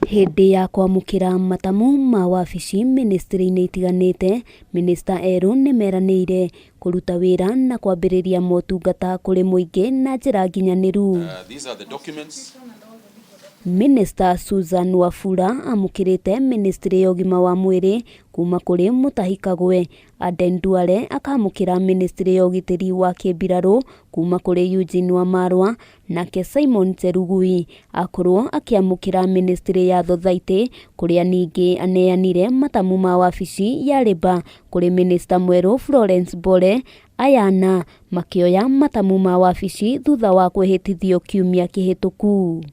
Hindi ya kwamukira matamu ma wabici ministry-inĩ itiganĩte, Minista erũ nĩmeranĩire kũruta wĩra na kwambĩrĩria motungata kũrĩ mũingĩ na njĩra nginyanĩru. Minista Susan Wafula amũkĩrĩte ministry ya ũgima wa mwĩrĩ kuma kũrĩ mũtahi Kagwe. Aden Duale akamũkĩra ministry ya ũgitĩri wa kĩmbirarũ kuma kũrĩ Eugene Wamarwa, nake Simon Cherugui akorwo akĩamũkĩra ministry ya thutha kũrĩa ningĩ aneanire matamu ma wabici ya Labour kũrĩ minister mwerũ Florence Bole. Ayana makĩoya matamu ma wabici thutha wa kwihitithio kiumia kihituku.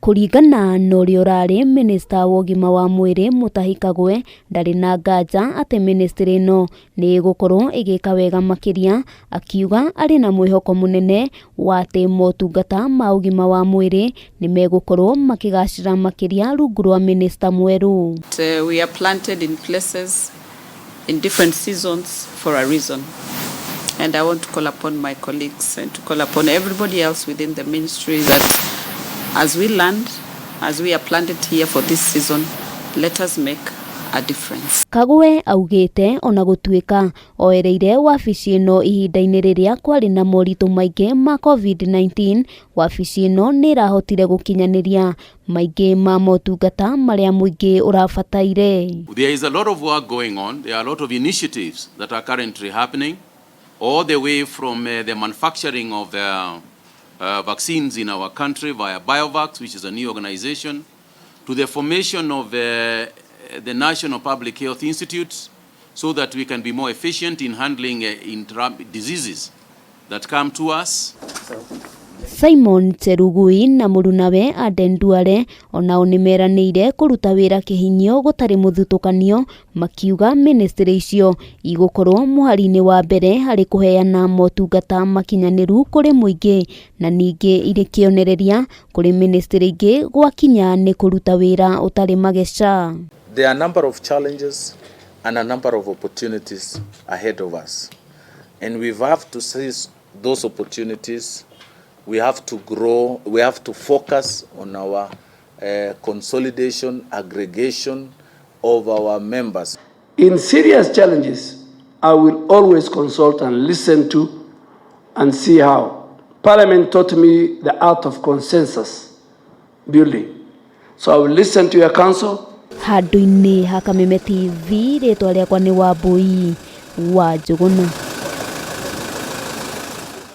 Kũringana na ũrĩa ũrarĩ minista wa ũgima wa mwĩrĩ mũtahi Kagwe, ndarĩ na nganja atĩ ministry ĩno nĩ ĩgũkorwo ĩgĩka wega makĩria, akiuga arĩ na mwĩhoko mũnene wa atĩ motungata ma ũgima wa mwĩrĩ nĩ megũkorwo makĩgacĩra makĩria rungu rwa minista mwerũ. We are planted in places in different seasons for a reason. And I want to call upon my colleagues and to call upon everybody else within the ministry that as we land, as we are planted here for this season, let us make a difference. Kagwe augĩte ona gũtuĩka oereire wabici ĩno ihinda-inĩ rĩrĩa kwarĩ na moritũ maingĩ ma COVID-19, wabici ĩno nĩ ĩrahotire gũkinyanĩria maingĩ ma motungata marĩa mũingĩ ũrabataire. There is a lot of work going on. There are a lot of initiatives that are currently happening, all the way from the manufacturing of vaccines in our country via BioVax, which is a new organization, to the formation of the National Public Health Institutes, so that we can be more efficient in handling diseases that come to us. Simon Cherugui na mũrunawe Aden Duale onao nĩmeranĩire kũruta wĩra kĩhinyio gũtarĩ mũthutũkanio, makiuga ministry icio igũkorwo mũhari-inĩ wa mbere harĩ kũheana motungata makinyanĩru kũrĩ mũingĩ, na ningĩ irĩ kĩonereria kũrĩ ministry ingĩ gwakinya nĩ kũruta wĩra ũtarĩ mageca. There are a number of challenges and a number of opportunities ahead of us, and we have to seize those opportunities. We have to grow, we have to focus on our consolidation, aggregation of our members. In serious challenges, I will always consult and listen to and see how. Parliament taught me the art of consensus building. So I will listen to your counsel. Handũ-inĩ ha Kameme TV, rĩtwa rĩakwa nĩ Wambui wa Njũgũna.